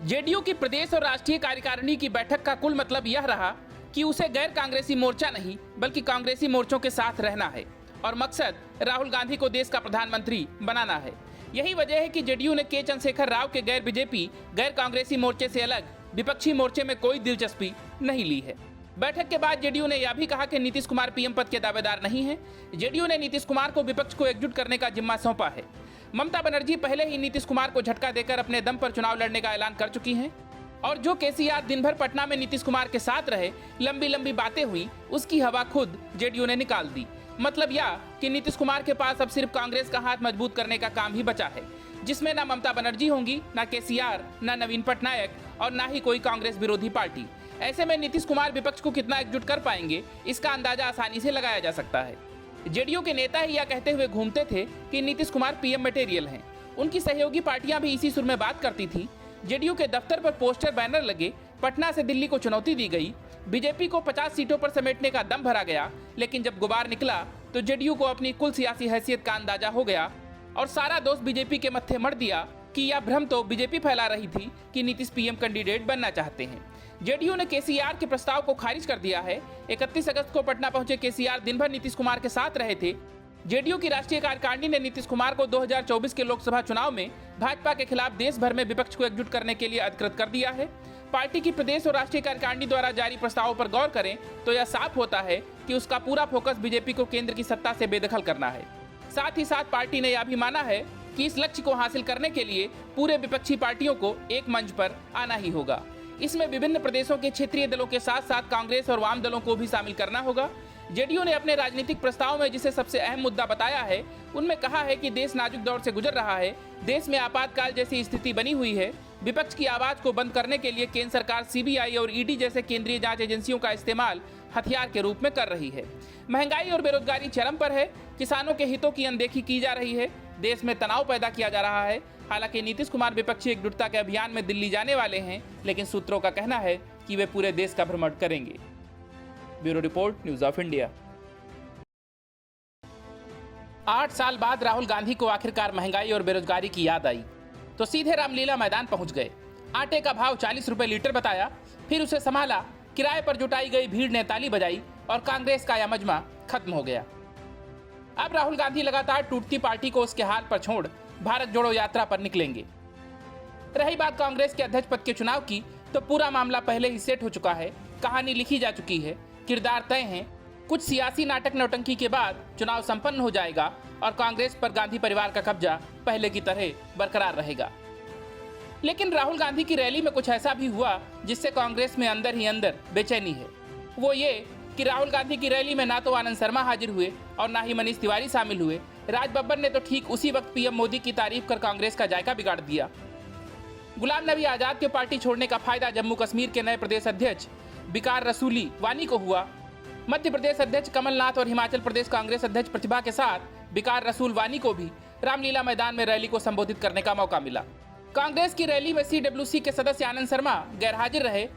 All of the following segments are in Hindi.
जेडीयू की प्रदेश और राष्ट्रीय कार्यकारिणी की बैठक का कुल मतलब यह रहा कि उसे गैर कांग्रेसी मोर्चा नहीं बल्कि कांग्रेसी मोर्चों के साथ रहना है और मकसद राहुल गांधी को देश का प्रधानमंत्री बनाना है। यही वजह है कि जेडीयू ने के चंद्रशेखर राव के गैर बीजेपी गैर कांग्रेसी मोर्चे से अलग विपक्षी मोर्चे में कोई दिलचस्पी नहीं ली है। बैठक के बाद जेडीयू ने यह भी कहा कि नीतीश कुमार पीएम पद के दावेदार नहीं है। जेडीयू ने नीतीश कुमार को विपक्ष को एकजुट करने का जिम्मा सौंपा है। ममता बनर्जी पहले ही नीतीश कुमार को झटका देकर अपने दम पर चुनाव लड़ने का ऐलान कर चुकी हैं और जो केसीआर दिन भर पटना में नीतीश कुमार के साथ रहे, लंबी लंबी बातें हुई, उसकी हवा खुद जेडीयू ने निकाल दी। मतलब यह कि नीतीश कुमार के पास अब सिर्फ कांग्रेस का हाथ मजबूत करने का काम ही बचा है, जिसमें न ममता बनर्जी होंगी, न केसीआर, न नवीन पटनायक और न ही कोई कांग्रेस विरोधी पार्टी। ऐसे में नीतीश कुमार विपक्ष को कितना एकजुट कर पाएंगे, इसका अंदाजा आसानी से लगाया जा सकता है। जेडीयू के नेता ही यह कहते हुए घूमते थे कि नीतीश कुमार पीएम मटेरियल हैं। उनकी सहयोगी पार्टियां भी इसी सुर में बात करती थी। जेडीयू के दफ्तर पर पोस्टर बैनर लगे, पटना से दिल्ली को चुनौती दी गई, बीजेपी को 50 सीटों पर समेटने का दम भरा गया। लेकिन जब गुबार निकला तो जेडीयू को अपनी कुल सियासी हैसियत का अंदाजा हो गया और सारा दोष बीजेपी के मत्थे मढ़ दिया कि यह भ्रम तो बीजेपी फैला रही थी कि नीतीश पीएम कैंडिडेट बनना चाहते हैं। जेडीयू ने केसीआर के प्रस्ताव को खारिज कर दिया है। 31 अगस्त को पटना पहुंचे केसीआर दिन भर नीतीश कुमार के साथ रहे थे। जेडीयू की राष्ट्रीय कार्यकारिणी ने नीतीश कुमार को 2024 के लोकसभा चुनाव में भाजपा के खिलाफ देश भर में विपक्ष को एकजुट करने के लिए अधिकृत कर दिया है। पार्टी की प्रदेश और राष्ट्रीय कार्यकारिणी द्वारा जारी प्रस्तावों पर गौर करें तो यह साफ होता है कि उसका पूरा फोकस बीजेपी को केंद्र की सत्ता से बेदखल करना है। साथ ही साथ पार्टी ने यह भी माना है कि इस लक्ष्य को हासिल करने के लिए पूरे विपक्षी पार्टियों को एक मंच पर आना ही होगा। इसमें विभिन्न प्रदेशों के क्षेत्रीय दलों के साथ साथ कांग्रेस और वाम दलों को भी शामिल करना होगा। जेडीयू ने अपने राजनीतिक प्रस्ताव में जिसे सबसे अहम मुद्दा बताया है, उनमें कहा है कि देश नाजुक दौर से गुजर रहा है, देश में आपातकाल जैसी स्थिति बनी हुई है। विपक्ष की आवाज को बंद करने के लिए केंद्र सरकार सीबीआई और ईडी जैसे केंद्रीय जांच एजेंसियों का इस्तेमाल हथियार के रूप में कर रही है। महंगाई और बेरोजगारी चरम पर है, किसानों के हितों की अनदेखी की जा रही है, देश में तनाव पैदा किया जा रहा है। हालांकि नीतीश कुमार विपक्षी एकजुटता के अभियान में दिल्ली जाने वाले हैं, लेकिन सूत्रों का कहना है कि वे पूरे देश का भ्रमण करेंगे। Bureau report, news of India. 8 साल बाद राहुल गांधी को आखिरकार महंगाई और बेरोजगारी की याद आई तो सीधे रामलीला मैदान पहुंच गए। आटे का भाव 40 रुपए लीटर बताया, फिर उसे संभाला, किराए पर जुटाई गई भीड़ ने ताली बजाई और कांग्रेस का यह मजमा खत्म हो गया। अब राहुल गांधी लगातार टूटती पार्टी को उसके हाल पर छोड़ भारत जोड़ो यात्रा पर निकलेंगे। रही बात कांग्रेस के अध्यक्ष पद के चुनाव की, तो पूरा मामला पहले ही सेट हो चुका है, कहानी लिखी जा चुकी है, किरदार तय हैं। कुछ सियासी नाटक नौटंकी के बाद चुनाव संपन्न हो जाएगा और कांग्रेस पर गांधी परिवार का कब्जा पहले की तरह बरकरार रहेगा। लेकिन राहुल गांधी की रैली में कुछ ऐसा भी हुआ जिससे कांग्रेस में अंदर ही अंदर बेचैनी है। वो ये कि राहुल गांधी की रैली में ना तो आनंद शर्मा हाजिर हुए और ना ही मनीष तिवारी शामिल हुए। राज बब्बर ने तो ठीक उसी वक्त पीएम मोदी की तारीफ कर कांग्रेस का जायका बिगाड़ दिया। गुलाम नबी आजाद के पार्टी छोड़ने का फायदा जम्मू कश्मीर के नए प्रदेश अध्यक्ष बिकार रसूली वानी को हुआ। मध्य प्रदेश अध्यक्ष कमलनाथ और हिमाचल प्रदेश कांग्रेस अध्यक्ष प्रतिभा के साथ बिकार रसूल वानी को भी रामलीला मैदान में रैली को संबोधित करने का मौका मिला। कांग्रेस की रैली में सीडब्ल्यूसी के सदस्य आनंद शर्मा गैर हाजिर रहे।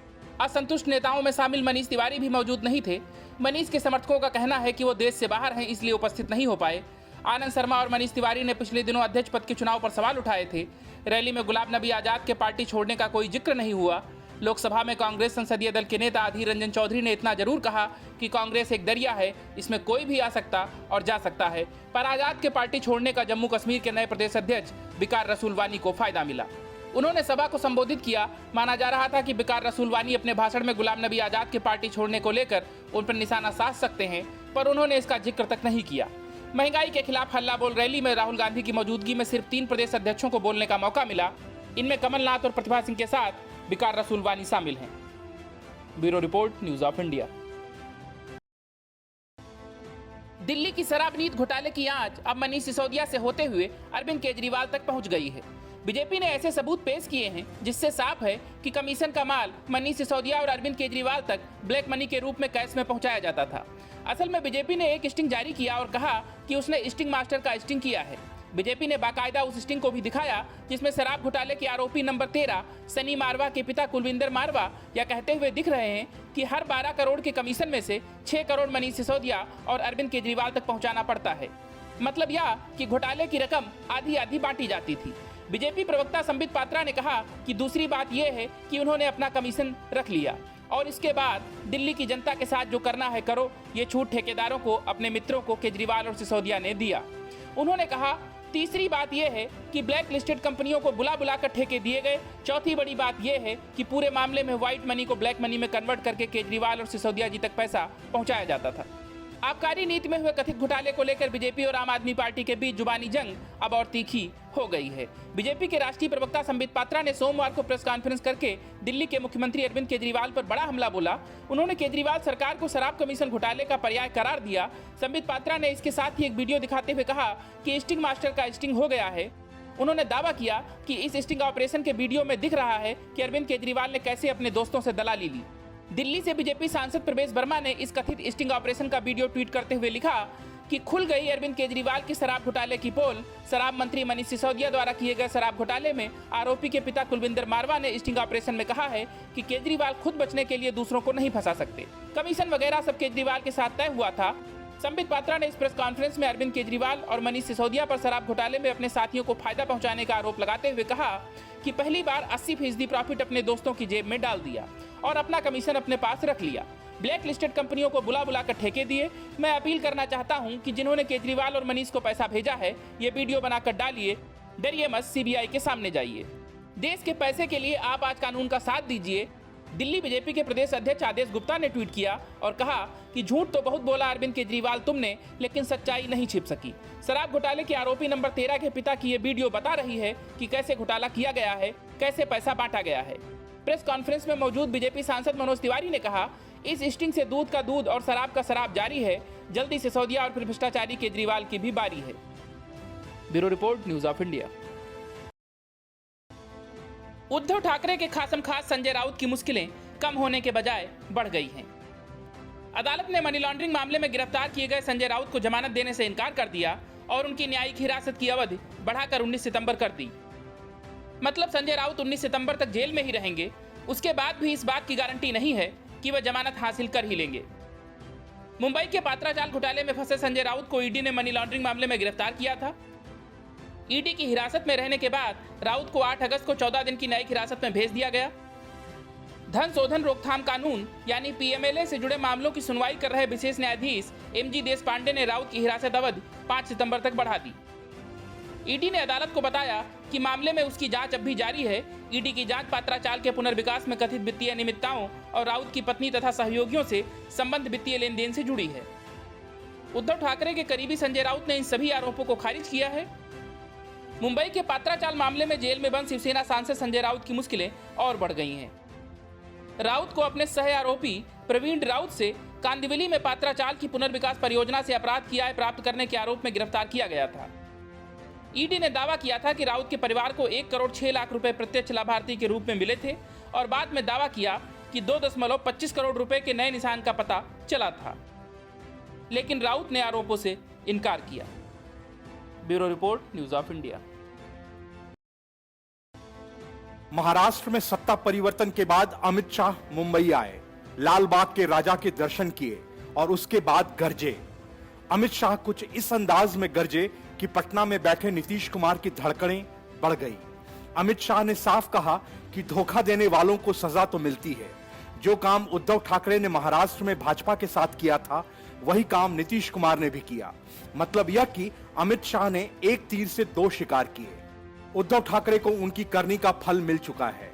असंतुष्ट नेताओं में शामिल मनीष तिवारी भी मौजूद नहीं थे। मनीष के समर्थकों का कहना है कि वो देश से बाहर हैं, इसलिए उपस्थित नहीं हो पाए। आनंद शर्मा और मनीष तिवारी ने पिछले दिनों अध्यक्ष पद के चुनाव पर सवाल उठाए थे। रैली में गुलाम नबी आजाद के पार्टी छोड़ने का कोई जिक्र नहीं हुआ। लोकसभा में कांग्रेस संसदीय दल के नेता अधीर रंजन चौधरी ने इतना जरूर कहा कि कांग्रेस एक दरिया है, इसमें कोई भी आ सकता और जा सकता है। पर आजाद के पार्टी छोड़ने का जम्मू कश्मीर के नए प्रदेश अध्यक्ष बिकार रसूल वानी को फायदा मिला। उन्होंने सभा को संबोधित किया। माना जा रहा था कि बिकार रसूल वानी अपने भाषण में गुलाम नबी आजाद के पार्टी छोड़ने को लेकर उन पर निशाना साध सकते हैं, पर उन्होंने इसका जिक्र तक नहीं किया। महंगाई के खिलाफ हल्ला बोल रैली में राहुल गांधी की मौजूदगी में सिर्फ 3 प्रदेश अध्यक्षों को बोलने का मौका मिला। इनमें कमलनाथ और प्रतिभा सिंह के साथ बिकार रसूल वानी शामिल हैं। Bureau report, news of India. Delhi की शराब नीति घोटाले की आंच अब मनीष सिसोदिया से होते हुए अरविंद केजरीवाल तक पहुंच गई है। बीजेपी ने ऐसे सबूत पेश किए हैं जिससे साफ है कि कमीशन का माल मनीष सिसोदिया और अरविंद केजरीवाल तक ब्लैक मनी के रूप में कैश में पहुंचाया जाता था। असल में बीजेपी ने एक स्टिंग जारी किया और कहा कि उसने स्टिंग मास्टर का स्टिंग किया है। बीजेपी ने बाकायदा उस स्टिंग को भी दिखाया जिसमें शराब घोटाले के आरोपी नंबर 13 सनी मारवा के पिता कुलविंदर मारवा यह कहते हुए दिख रहे हैं कि हर 12 करोड़ के कमीशन में से 6 करोड़ मनीष सिसोदिया और अरविंद केजरीवाल तक पहुंचाना पड़ता है। मतलब यह कि घोटाले की रकम आधी आधी बांटी जाती थी। बीजेपी प्रवक्ता संबित पात्रा ने कहा कि दूसरी बात यह है कि उन्होंने अपना कमीशन रख लिया और इसके बाद दिल्ली की जनता के साथ जो करना है करो, ये छूट ठेकेदारों को, अपने मित्रों को केजरीवाल और सिसोदिया ने दिया। उन्होंने कहा तीसरी बात यह है कि ब्लैक लिस्टेड कंपनियों को बुला बुलाकर ठेके दिए गए। चौथी बड़ी बात यह है कि पूरे मामले में व्हाइट मनी को ब्लैक मनी में कन्वर्ट करके केजरीवाल और सिसोदिया जी तक पैसा पहुंचाया जाता था। आबकारी नीति में हुए कथित घोटाले को लेकर बीजेपी और आम आदमी पार्टी के बीच जुबानी जंग अब और तीखी हो गई है। बीजेपी के राष्ट्रीय प्रवक्ता संबित पात्रा ने सोमवार को प्रेस कॉन्फ्रेंस करके दिल्ली के मुख्यमंत्री अरविंद केजरीवाल पर बड़ा हमला बोला। उन्होंने केजरीवाल सरकार को शराब कमीशन घोटाले का पर्याय करार दिया। संबित पात्रा ने इसके साथ ही एक वीडियो दिखाते हुए कहा कि स्टिंग मास्टर का स्टिंग हो गया है। उन्होंने दावा किया कि इस स्टिंग ऑपरेशन के वीडियो में दिख रहा है कि अरविंद केजरीवाल ने कैसे अपने दोस्तों से दलाली ली। दिल्ली से बीजेपी सांसद प्रवेश वर्मा ने इस कथित स्टिंग ऑपरेशन का वीडियो ट्वीट करते हुए लिखा कि खुल गई अरविंद केजरीवाल की शराब घोटाले की पोल। शराब मंत्री मनीष सिसोदिया द्वारा किए गए शराब घोटाले में आरोपी के पिता कुलविंदर मारवा ने स्टिंग ऑपरेशन में कहा है कि केजरीवाल खुद बचने के लिए दूसरों को नहीं फंसा सकते। कमीशन वगैरह सब केजरीवाल के साथ तय हुआ था। संबित पात्रा ने इस प्रेस कॉन्फ्रेंस में अरविंद केजरीवाल और मनीष सिसोदिया पर शराब घोटाले में अपने साथियों को फायदा पहुंचाने का आरोप लगाते हुए कहा कि पहली बार 80% प्रॉफिट अपने दोस्तों की जेब में डाल दिया और अपना कमीशन अपने पास रख लिया। ब्लैक लिस्टेड कंपनियों को बुला बुला कर ठेके दिए। मैं अपील करना चाहता हूं कि जिन्होंने केजरीवाल और मनीष को पैसा भेजा है, ये वीडियो बनाकर डालिए। डरिए मत, सीबीआई के सामने जाइए। देश के पैसे के लिए आप आज कानून का साथ दीजिए। दिल्ली बीजेपी के प्रदेश अध्यक्ष आदेश गुप्ता ने ट्वीट किया और कहा कि झूठ तो बहुत बोला अरविंद केजरीवाल तुमने, लेकिन सच्चाई नहीं छिप सकी। शराब घोटाले के आरोपी नंबर 13 के पिता की ये वीडियो बता रही है कि कैसे घोटाला किया गया है, कैसे पैसा बांटा गया है। प्रेस कॉन्फ्रेंस में मौजूद बीजेपी सांसद मनोज तिवारी ने कहा इस स्टिंग से दूध का दूध और शराब का शराब जारी है। जल्दी सिसोदिया और फिर भ्रष्टाचारी केजरीवाल की भी बारी है। Bureau report, news of India. Uddhav Thackeray के खासम खास संजय राउत की मुश्किलें कम होने के बजाय बढ़ गई हैं। अदालत ने मनी लॉन्ड्रिंग मामले में गिरफ्तार किए गए संजय राउत को जमानत देने से इनकार कर दिया और उनकी न्यायिक हिरासत की अवधि बढ़ाकर 19 सितंबर कर दी। मतलब संजय राउत 19 सितंबर तक जेल में ही रहेंगे। उसके बाद भी इस बात की गारंटी नहीं है कि वह जमानत हासिल कर ही लेंगे। मुंबई के पात्रा जाल घोटाले में फंसे संजय राउत को ईडी ने मनी लॉन्ड्रिंग मामले में गिरफ्तार किया था। ईडी की हिरासत में रहने के बाद राउत को 8 अगस्त को 14 दिन की न्यायिक हिरासत में भेज दिया गया। धन शोधन रोकथाम कानून यानी पीएमएलए से जुड़े मामलों की सुनवाई कर रहे विशेष न्यायाधीश एमजी देशपांडे ने राउत की हिरासत अवधि 5 सितंबर तक बढ़ा दी। ईडी ने अदालत को बताया कि मामले में उसकी जांच अब भी जारी है। ईडी की जांच पात्रा चाल के पुनर्विकास में कथित वित्तीय अनियमितताओं और राउत की पत्नी तथा सहयोगियों से संबंध वित्तीय लेन देन से जुड़ी है। उद्धव ठाकरे के करीबी संजय राउत ने इन सभी आरोपों को खारिज किया है। मुंबई के पात्रा चाल मामले में जेल में बंद शिवसेना सांसद संजय राउत की मुश्किलें और बढ़ गई हैं। राउत को अपने सह आरोपी प्रवीण राउत से कांदिवली में पात्रा चाल की पुनर्विकास परियोजना से अपराध की आय प्राप्त करने के आरोप में गिरफ्तार किया गया था। ईडी ने दावा किया था कि राउत के परिवार को 1 करोड़ 6 लाख रुपए प्रत्यक्ष लाभार्थी के रूप में मिले थे और बाद में दावा किया कि 2.25 करोड़ रुपए के नए निशान का पता चला था, लेकिन राउत ने आरोपों से इनकार किया। Bureau report, news of India. Maharashtra में सत्ता परिवर्तन के बाद अमित शाह मुंबई आए, लाल बाग के राजा के दर्शन किए और उसके बाद गरजे। अमित शाह कुछ इस अंदाज में गरजे कि पटना में बैठे नीतीश कुमार की धड़कनें बढ़ गई। अमित शाह ने साफ कहा कि धोखा देने वालों को सजा तो मिलती है। जो काम उद्धव ठाकरे ने महाराष्ट्र में भाजपा के साथ किया था, वही काम नीतीश कुमार ने भी किया। मतलब यह कि अमित शाह ने एक तीर से 2 शिकार किए। उद्धव ठाकरे को उनकी करनी का फल मिल चुका है,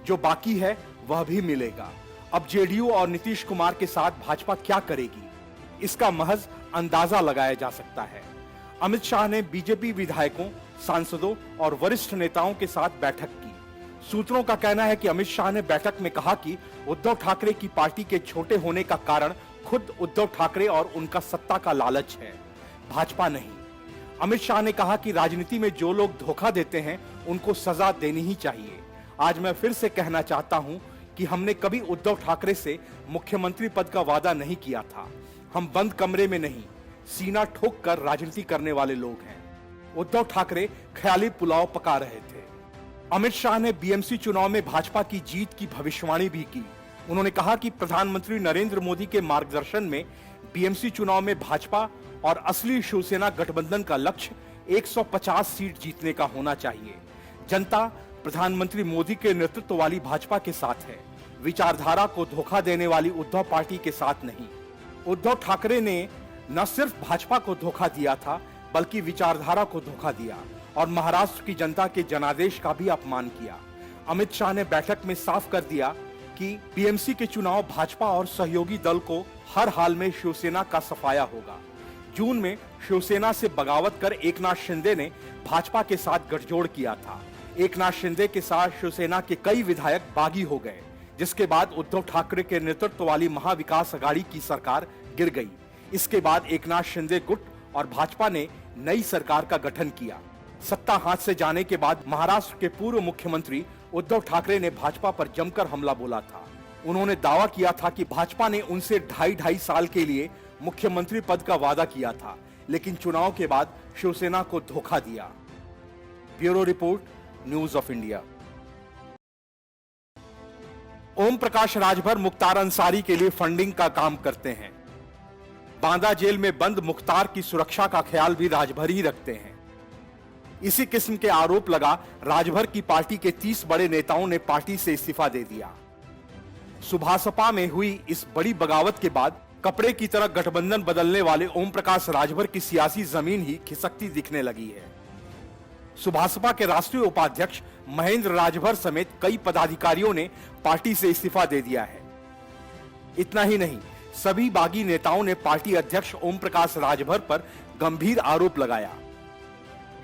जो बाकी है वह भी मिलेगा। अब जेडीयू और नीतीश कुमार के साथ भाजपा क्या करेगी, इसका महज अंदाजा लगाया जा सकता है। अमित शाह ने बीजेपी विधायकों, सांसदों और वरिष्ठ नेताओं के साथ बैठक की। सूत्रों का कहना है कि अमित शाह ने बैठक में कहा कि उद्धव ठाकरे की पार्टी के छोटे होने का कारण खुद उद्धव ठाकरे और उनका सत्ता का लालच है, भाजपा नहीं। अमित शाह ने कहा कि राजनीति में जो लोग धोखा देते हैं उनको सजा देनी ही चाहिए। आज मैं फिर से कहना चाहता हूं कि हमने कभी उद्धव ठाकरे से मुख्यमंत्री पद का वादा नहीं किया था। हम बंद कमरे में नहीं, सीना ठोक कर राजनीति करने वाले लोग हैं। उद्धव ठाकरे ख्याली पुलाव पका रहे थे। अमित शाह ने बीएमसी चुनाव में भाजपा की जीत की भविष्यवाणी भी की। उन्होंने कहा कि प्रधानमंत्री नरेंद्र मोदी के मार्गदर्शन में बीएमसी चुनाव में भाजपा और असली शिवसेना गठबंधन का लक्ष्य 150 सीट जीतने का होना चाहिए। जनता प्रधानमंत्री मोदी के नेतृत्व वाली भाजपा के साथ है, विचारधारा को धोखा देने वाली उद्धव पार्टी के साथ नहीं। उद्धव ठाकरे ने न सिर्फ भाजपा को धोखा दिया था, बल्कि विचारधारा को धोखा दिया और महाराष्ट्र की जनता के जनादेश का भी अपमान किया। अमित शाह ने बैठक में साफ कर दिया कि टीएमसी के चुनाव भाजपा और सहयोगी दल को हर हाल में शिवसेना का सफाया होगा। जून में शिवसेना से बगावत कर एकनाथ शिंदे ने भाजपा के साथ गठजोड़ किया था। एकनाथ शिंदे के साथ शिवसेना के कई विधायक बागी हो गए, जिसके बाद उद्धव ठाकरे के नेतृत्व वाली महाविकास अघाड़ी की सरकार गिर गई। इसके बाद एकनाथ शिंदे गुट और भाजपा ने नई सरकार का गठन किया। सत्ता हाथ से जाने के बाद महाराष्ट्र के पूर्व मुख्यमंत्री उद्धव ठाकरे ने भाजपा पर जमकर हमला बोला था। उन्होंने दावा किया था कि भाजपा ने उनसे 2.5 साल के लिए मुख्यमंत्री पद का वादा किया था, लेकिन चुनाव के बाद शिवसेना को धोखा दिया। Bureau report, news of India. Om Prakash Rajbhar Mukhtar Ansari के लिए फंडिंग का काम करते हैं। बांदा जेल में बंद मुख्तार की सुरक्षा का ख्याल भी राजभर ही रखते हैं। इसी किस्म के आरोप लगा राजभर की पार्टी के 30 बड़े नेताओं ने पार्टी से इस्तीफा दे दिया। सुभासपा में हुई इस बड़ी बगावत के बाद कपड़े की तरह गठबंधन बदलने वाले ओम प्रकाश राजभर की सियासी जमीन ही खिसकती दिखने लगी है। सुभासपा के राष्ट्रीय उपाध्यक्ष महेंद्र राजभर समेत कई पदाधिकारियों ने पार्टी से इस्तीफा दे दिया है। इतना ही नहीं, सभी बागी नेताओं ने पार्टी अध्यक्ष ओम प्रकाश राजभर पर गंभीर आरोप लगाया।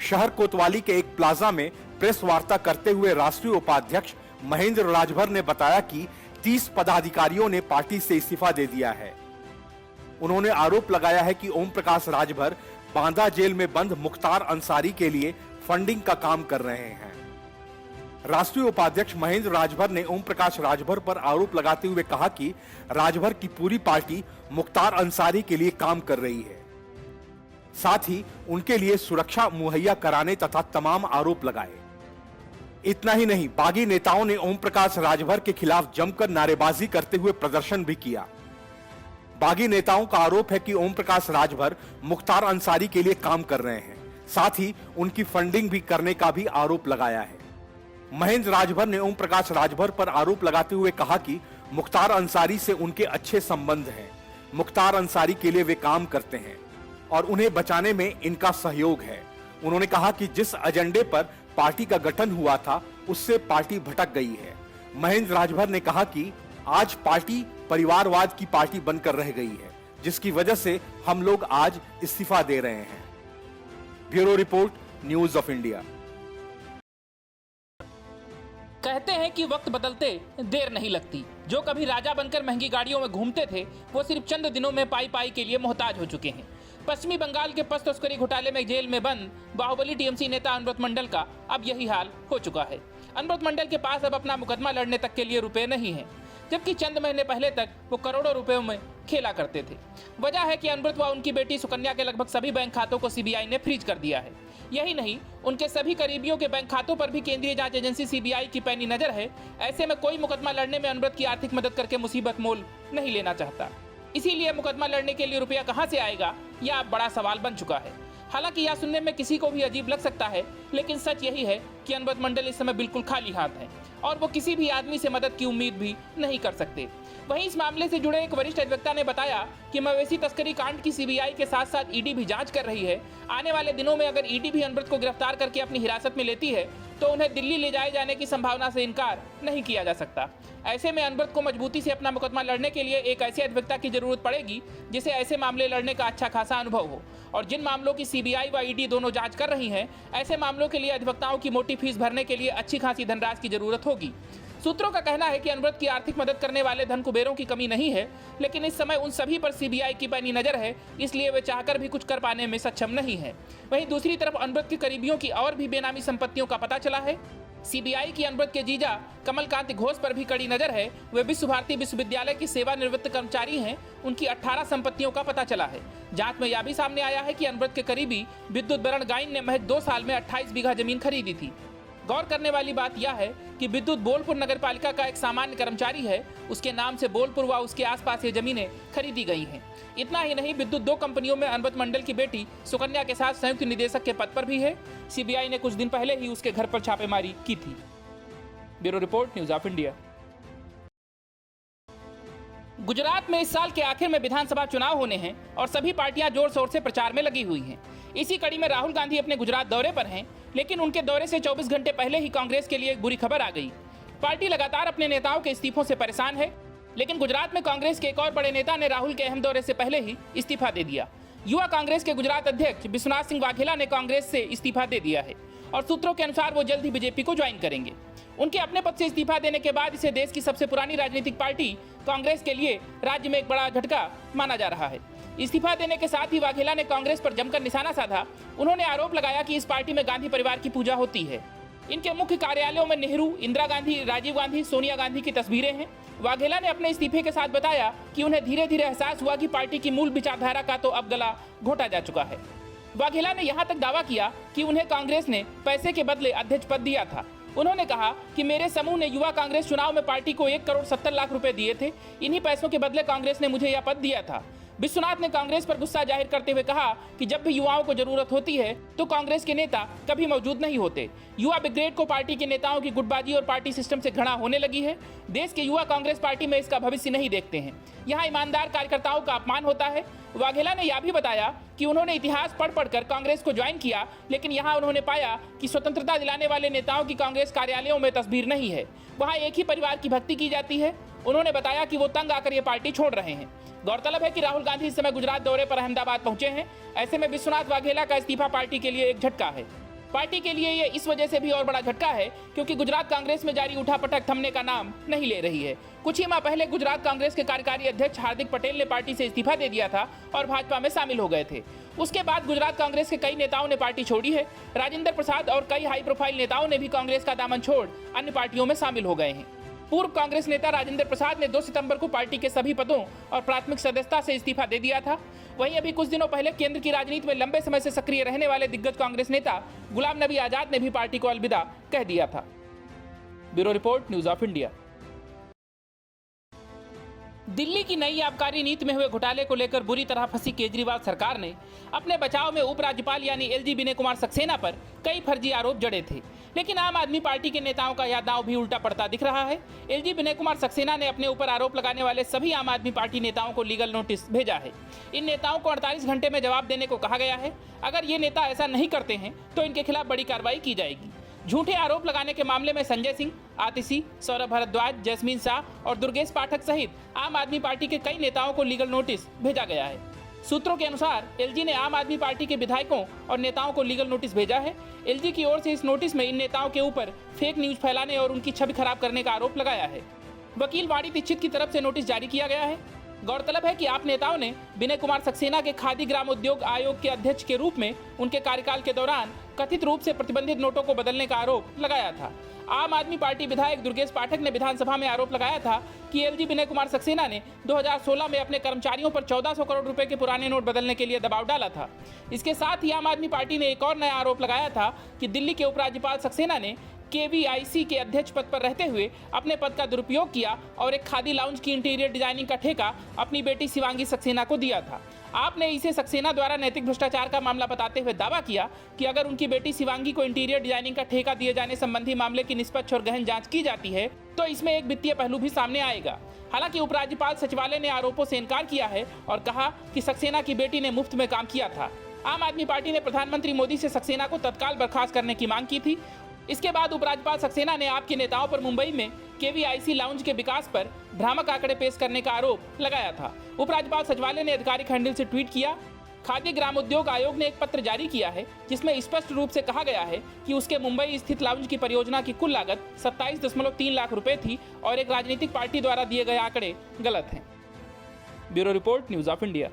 शहर कोतवाली के एक प्लाजा में प्रेस वार्ता करते हुए राष्ट्रीय उपाध्यक्ष महेंद्र राजभर ने बताया कि 30 पदाधिकारियों ने पार्टी से इस्तीफा दे दिया है। उन्होंने आरोप लगाया है कि ओम प्रकाश राजभर बांदा जेल में बंद मुख्तार अंसारी के लिए फंडिंग का काम कर रहे हैं। राष्ट्रीय उपाध्यक्ष महेंद्र राजभर ने ओम प्रकाश राजभर पर आरोप लगाते हुए कहा कि राजभर की पूरी पार्टी मुख्तार अंसारी के लिए काम कर रही है। साथ ही उनके लिए सुरक्षा मुहैया कराने तथा तमाम आरोप लगाए। इतना ही नहीं, बागी नेताओं ने ओम प्रकाश राजभर के खिलाफ जमकर नारेबाजी करते हुए प्रदर्शन भी किया। बागी नेताओं का आरोप है कि ओम प्रकाश राजभर मुख्तार अंसारी के लिए काम कर रहे हैं, साथ ही उनकी फंडिंग भी करने का भी आरोप लगाया है। महेंद्र राजभर ने ओम प्रकाश राजभर पर आरोप लगाते हुए कहा कि मुख्तार अंसारी से उनके अच्छे संबंध हैं। मुख्तार अंसारी के लिए वे काम करते हैं और उन्हें बचाने में इनका सहयोग है। उन्होंने कहा कि जिस एजेंडे पर पार्टी का गठन हुआ था, उससे पार्टी भटक गई है। महेंद्र राजभर ने कहा कि आज पार्टी परिवारवाद की पार्टी बनकर रह गई है, जिसकी वजह से हम लोग आज इस्तीफा दे रहे हैं। Bureau report, news of India. कहते हैं कि वक्त बदलते देर नहीं लगती। जो कभी राजा बनकर महंगी गाड़ियों में घूमते थे, वो सिर्फ चंद दिनों में पाई के लिए मोहताज हो चुके हैं। पश्चिमी बंगाल के पस तस्करी घोटाले में जेल में बंद बाहुबली टीएमसी नेता अनुव्रत मंडल का अब यही हाल हो चुका है। अनुव्रत मंडल के पास अब अपना मुकदमा लड़ने तक के लिए रुपए नहीं हैं, जबकि चंद महीने पहले तक वो करोड़ों रुपयों में खेला करते थे। वजह है कि अनुव्रत व उनकी बेटी सुकन्या के लगभग सभी बैंक खातों को सीबीआई ने फ्रीज कर दिया है। यही नहीं, उनके सभी करीबियों के बैंक खातों पर भी केंद्रीय जांच एजेंसी सीबीआई की पैनी नजर है। ऐसे में कोई मुकदमा लड़ने में अनुव्रत की आर्थिक मदद करके मुसीबत मोल नहीं लेना चाहता। इसीलिए मुकदमा लड़ने के लिए रुपया कहां से आएगा, यह अब बड़ा सवाल बन चुका है। हालांकि यह सुनने में किसी को भी अजीब लग सकता है, लेकिन सच यही है कि अनुव्रत मंडल इस समय बिल्कुल खाली हाथ हैं और वो किसी भी आदमी से मदद की उम्मीद भी नहीं कर सकते। वहीं इस मामले से जुड़े एक वरिष्ठ अधिवक्ता ने बताया कि मवेशी तस्करी कांड की सीबीआई के साथ साथ ईडी भी जांच कर रही है। आने वाले दिनों में अगर ईडी भी अनुव्रत को गिरफ्तार करके अपनी हिरासत में लेती है, तो उन्हें दिल्ली ले जाए जाने की संभावना से इनकार नहीं किया जा सकता। ऐसे में अनुव्रत को मजबूती से अपना मुकदमा लड़ने के लिए एक ऐसे अधिवक्ता की जरूरत पड़ेगी जिसे ऐसे मामले लड़ने का अच्छा खासा अनुभव हो। और जिन मामलों की सीबीआई व ईडी दोनों जांच कर रही हैं, ऐसे मामलों के लिए अधिवक्ताओं की मोटी फीस भरने के लिए अच्छी खासी धनराशि की जरूरत होगी। सूत्रों का कहना है कि अनुव्रत की आर्थिक मदद करने वाले धन कुबेरों की कमी नहीं है, लेकिन इस समय उन सभी पर सीबीआई की पैनी नजर है, इसलिए वे चाहकर भी कुछ कर पाने में सक्षम नहीं है। वहीं दूसरी तरफ अनुव्रत के करीबियों की और भी बेनामी संपत्तियों का पता चला है। सीबीआई की अनुव्रत के जीजा कमलकांत घोष पर भी कड़ी नजर है। वे विश्व भारती विश्वविद्यालय की सेवानिवृत्त कर्मचारी हैं। उनकी 18 संपत्तियों का पता चला है। जांच में यह भी सामने आया है कि अनुव्रत के करीबी विद्युत बरण गाइन ने महज 2 साल में 28 बीघा जमीन खरीदी थी। गौर करने वाली बात यह है कि विद्युत बोलपुर नगर पालिका का एक सामान्य कर्मचारी है, उसके नाम से बोलपुर व उसके आसपास ये जमीनें खरीदी गई हैं। इतना ही नहीं, विद्युत 2 कंपनियों में अनुव्रत मंडल की बेटी सुकन्या के साथ संयुक्त निदेशक के पद पर भी है। सीबीआई ने कुछ दिन पहले ही उसके घर पर छापेमारी की थी। Bureau report, news of India. Gujarat में इस साल के आखिर में विधानसभा चुनाव होने हैं और सभी पार्टियां जोर शोर से प्रचार में लगी हुई हैं। इसी कड़ी में राहुल गांधी अपने गुजरात दौरे पर हैं, लेकिन उनके दौरे से 24 घंटे पहले ही कांग्रेस के लिए एक बुरी खबर आ गई। पार्टी लगातार अपने नेताओं के इस्तीफों से परेशान है, लेकिन गुजरात में कांग्रेस के एक और बड़े नेता ने राहुल के अहम दौरे से पहले ही इस्तीफा दे दिया। युवा कांग्रेस के गुजरात अध्यक्ष विश्वनाथ सिंह वाघेला ने कांग्रेस से इस्तीफा दे दिया है और सूत्रों के अनुसार वो जल्द ही बीजेपी को ज्वाइन करेंगे। उनके अपने पद से इस्तीफा देने के बाद इसे देश की सबसे पुरानी राजनीतिक पार्टी कांग्रेस के लिए राज्य में एक बड़ा झटका माना जा रहा है। इस्तीफा देने के साथ ही वाघेला ने कांग्रेस पर जमकर निशाना साधा। उन्होंने आरोप लगाया कि इस पार्टी में गांधी परिवार की पूजा होती है। इनके मुख्य कार्यालयों में नेहरू, इंदिरा गांधी, राजीव गांधी, सोनिया गांधी की तस्वीरें हैं। वाघेला ने अपने इस्तीफे के साथ बताया कि उन्हें धीरे धीरे एहसास हुआ कि पार्टी की मूल विचारधारा का तो अब गला घोटा जा चुका है। वाघेला ने यहाँ तक दावा किया कि उन्हें कांग्रेस ने पैसे के बदले अध्यक्ष पद दिया था। उन्होंने कहा कि मेरे समूह ने युवा कांग्रेस चुनाव में पार्टी को 1,70,00,000 रुपए दिए थे। इन्हीं पैसों के बदले कांग्रेस ने मुझे यह पद दिया था। विश्वनाथ ने कांग्रेस पर गुस्सा जाहिर करते हुए कहा कि जब भी युवाओं को जरूरत होती है तो कांग्रेस के नेता कभी मौजूद नहीं होते। युवा ब्रिगेड को पार्टी के नेताओं की गुटबाजी और पार्टी सिस्टम से घृणा होने लगी है। देश के युवा कांग्रेस पार्टी में इसका भविष्य नहीं देखते हैं। यहाँ ईमानदार कार्यकर्ताओं का अपमान होता है। वाघेला ने यह भी बताया कि उन्होंने इतिहास पढ़ कर कांग्रेस को ज्वाइन किया, लेकिन यहाँ उन्होंने पाया कि स्वतंत्रता दिलाने वाले नेताओं की कांग्रेस कार्यालयों में तस्वीर नहीं है। वहाँ एक ही परिवार की भक्ति की जाती है। उन्होंने बताया कि वो तंग आकर ये पार्टी छोड़ रहे हैं। गौरतलब है कि राहुल गांधी इस समय गुजरात दौरे पर अहमदाबाद पहुंचे हैं। ऐसे में विश्वनाथ वाघेला का इस्तीफा पार्टी के लिए एक झटका है। पार्टी के लिए ये इस वजह से भी और बड़ा झटका है क्योंकि गुजरात कांग्रेस में जारी उठापटक थमने का नाम नहीं ले रही है। कुछ ही माह पहले गुजरात कांग्रेस के कार्यकारी अध्यक्ष हार्दिक पटेल ने पार्टी से इस्तीफा दे दिया था और भाजपा में शामिल हो गए थे। उसके बाद गुजरात कांग्रेस के कई नेताओं ने पार्टी छोड़ी है। राजेंद्र प्रसाद और कई हाई प्रोफाइल नेताओं ने भी कांग्रेस का दामन छोड़ अन्य पार्टियों में शामिल हो गए हैं। पूर्व कांग्रेस नेता राजेंद्र प्रसाद ने 2 सितंबर को पार्टी के सभी पदों और प्राथमिक सदस्यता से इस्तीफा दे दिया था। वहीं अभी कुछ दिनों पहले केंद्र की राजनीति में लंबे समय से सक्रिय रहने वाले दिग्गज कांग्रेस नेता गुलाम नबी आजाद ने भी पार्टी को अलविदा कह दिया था। Bureau report, news of India. Delhi की नई आबकारी नीति में हुए घोटाले को लेकर बुरी तरह फंसी केजरीवाल सरकार ने अपने बचाव में उपराज्यपाल यानी एलजी विनय कुमार सक्सेना पर कई फर्जी आरोप जड़े थे, लेकिन आम आदमी पार्टी के नेताओं का यह दांव भी उल्टा पड़ता दिख रहा है। एलजी विनय कुमार सक्सेना ने अपने ऊपर आरोप लगाने वाले सभी आम आदमी पार्टी नेताओं को लीगल नोटिस भेजा है। इन नेताओं को 48 घंटे में जवाब देने को कहा गया है। अगर ये नेता ऐसा नहीं करते हैं तो इनके खिलाफ बड़ी कार्रवाई की जाएगी। झूठे आरोप लगाने के मामले में संजय सिंह, आतिशी, सौरभ भारद्वाज, जैस्मीन शाह और दुर्गेश पाठक सहित आम आदमी पार्टी के कई नेताओं को लीगल नोटिस भेजा गया है। सूत्रों के अनुसार एलजी ने आम आदमी पार्टी के विधायकों और नेताओं को लीगल नोटिस भेजा है। एलजी की ओर से इस नोटिस में इन नेताओं के ऊपर फेक न्यूज फैलाने और उनकी छवि खराब करने का आरोप लगाया है। वकील वाणी दीक्षित की तरफ से नोटिस जारी किया गया है। गौरतलब है कि आप नेताओं ने विनय कुमार सक्सेना के खादी ग्राम उद्योग आयोग के अध्यक्ष के रूप में उनके कार्यकाल के दौरान कथित रूप से प्रतिबंधित नोटों को बदलने का आरोप लगाया था। आम आदमी पार्टी विधायक दुर्गेश पाठक ने विधानसभा में आरोप लगाया था कि एलजी विनय कुमार सक्सेना ने 2016 में अपने कर्मचारियों पर 1400 करोड़ रुपए के पुराने नोट बदलने के लिए दबाव डाला था। इसके साथ ही आम आदमी पार्टी ने एक और नया आरोप लगाया था कि दिल्ली के उपराज्यपाल सक्सेना ने केवीआईसी के अध्यक्ष पद पर रहते हुए अपने पद का दुरुपयोग किया और एक खादी लाउंज की इंटीरियर डिजाइनिंग का ठेका अपनी बेटी शिवांगी सक्सेना को दिया था। आपने इसे सक्सेना द्वारा नैतिक भ्रष्टाचार का मामला बताते हुए दावा किया कि अगर उनकी बेटी शिवांगी को इंटीरियर डिजाइनिंग का ठेका दिए जाने संबंधी मामले की निष्पक्ष और गहन जांच की जाती है तो इसमें एक वित्तीय पहलू भी सामने आएगा। हालांकि उपराज्यपाल सचिवालय ने आरोपों से इनकार किया है और कहा कि सक्सेना की बेटी ने मुफ्त में काम किया था। आम आदमी पार्टी ने प्रधानमंत्री मोदी से सक्सेना को तत्काल बर्खास्त करने की मांग की थी। इसके बाद उपराज्यपाल सक्सेना ने आपके नेताओं पर मुंबई में केवीआईसी लाउंज के विकास पर भ्रामक आंकड़े पेश करने का आरोप लगाया था। उपराज्यपाल सचिवालय ने आधिकारिक हैंडल से ट्वीट किया। खादी ग्राम उद्योग आयोग ने एक पत्र जारी किया है जिसमें स्पष्ट रूप से कहा गया है कि उसके मुंबई स्थित लाउंज की परियोजना की कुल लागत 27.3 लाख रुपए थी और एक राजनीतिक पार्टी द्वारा दिए गए आंकड़े गलत हैं। Bureau report, news of India.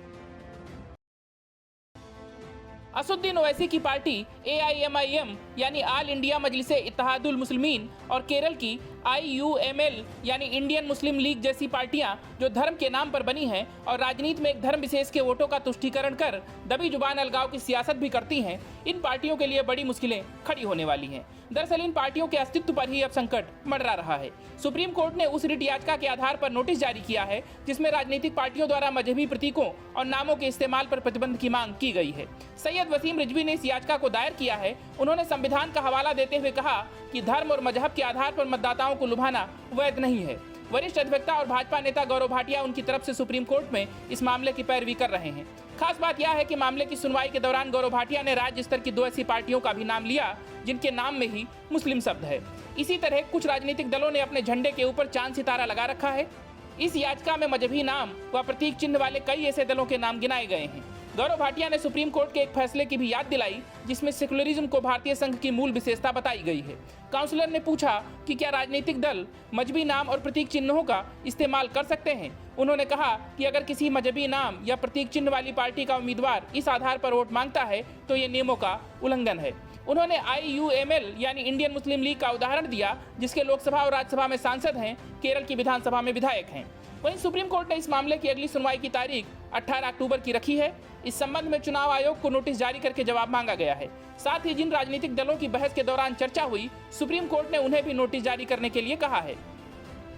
Asaduddin Owaisi की पार्टी AIMIM यानी ऑल इंडिया मजलिसे इत्तेहादुल मुस्लिमीन और केरल की IUML यानी इंडियन मुस्लिम लीग जैसी पार्टियां जो धर्म के नाम पर बनी हैं और राजनीति में एक धर्म विशेष के वोटों का तुष्टीकरण कर दबी जुबान अलगाव की सियासत भी करती हैं, इन पार्टियों के लिए बड़ी मुश्किलें खड़ी होने वाली हैं। दरअसल इन पार्टियों के अस्तित्व पर ही अब संकट मंडरा रहा है। सुप्रीम कोर्ट ने उस रिट याचिका के आधार पर नोटिस जारी किया है जिसमें राजनीतिक पार्टियों द्वारा मजहबी प्रतीकों और नामों के इस्तेमाल पर प्रतिबंध की मांग की गई है। सैयद वसीम रिजवी ने इस याचिका को दायर किया है। उन्होंने संविधान का हवाला देते हुए कहा कि धर्म और मजहब के आधार पर मतदाताओं को लुभाना वैध नहीं है। वरिष्ठ अधिवक्ता और भाजपा नेता गौरव भाटिया उनकी तरफ से सुप्रीम कोर्ट में इस मामले की पैरवी कर रहे हैं। खास बात यह है कि मामले की सुनवाई के दौरान गौरव भाटिया ने राज्य स्तर की 2 ऐसी पार्टियों का भी नाम लिया जिनके नाम में ही मुस्लिम शब्द है। इसी तरह कुछ राजनीतिक दलों ने अपने झंडे के ऊपर चांद सितारा लगा रखा है। इस याचिका में मजहबी नाम व प्रतीक चिन्ह वाले कई ऐसे दलों के नाम गिनाए गए हैं। गौरव भाटिया ने सुप्रीम कोर्ट के एक फैसले की भी याद दिलाई जिसमें सेकुलरिज्म को भारतीय संघ की मूल विशेषता बताई गई है। काउंसलर ने पूछा कि क्या राजनीतिक दल मजहबी नाम और प्रतीक चिन्हों का इस्तेमाल कर सकते हैं। उन्होंने कहा कि अगर किसी मजहबी नाम या प्रतीक चिन्ह वाली पार्टी का उम्मीदवार इस आधार पर वोट मांगता है तो ये नियमों का उल्लंघन है। उन्होंने IUML यानी इंडियन मुस्लिम लीग का उदाहरण दिया जिसके लोकसभा और राज्यसभा में सांसद हैं, केरल की विधानसभा में विधायक हैं। वहीं सुप्रीम कोर्ट ने इस मामले की अगली सुनवाई की तारीख 18 अक्टूबर की रखी है। इस संबंध में चुनाव आयोग को नोटिस जारी करके जवाब मांगा गया है। साथ ही जिन राजनीतिक दलों की बहस के दौरान चर्चा हुई, सुप्रीम कोर्ट ने उन्हें भी नोटिस जारी करने के लिए कहा है।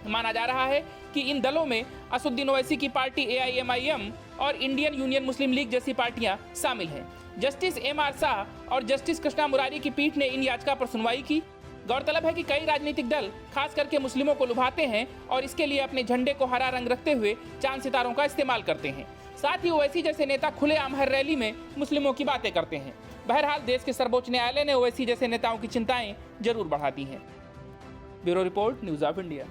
माना जा रहा है कि इन दलों में असुद्दीन ओवैसी की पार्टी AIMIM और इंडियन यूनियन मुस्लिम लीग जैसी पार्टियां शामिल हैं। जस्टिस MR शाह और जस्टिस कृष्णा मुरारी की पीठ ने इन याचिका पर सुनवाई की। गौरतलब है कि कई राजनीतिक दल खास करके मुस्लिमों को लुभाते हैं और इसके लिए अपने झंडे को हरा रंग रखते हुए चांद सितारों का इस्तेमाल करते हैं। साथ ही ओवैसी जैसे नेता खुलेआम हर रैली में मुस्लिमों की बातें करते हैं। बहरहाल देश के सर्वोच्च न्यायालय ने ओवैसी जैसे नेताओं की चिंताएं जरूर बढ़ा दी हैं। Bureau report, news of India.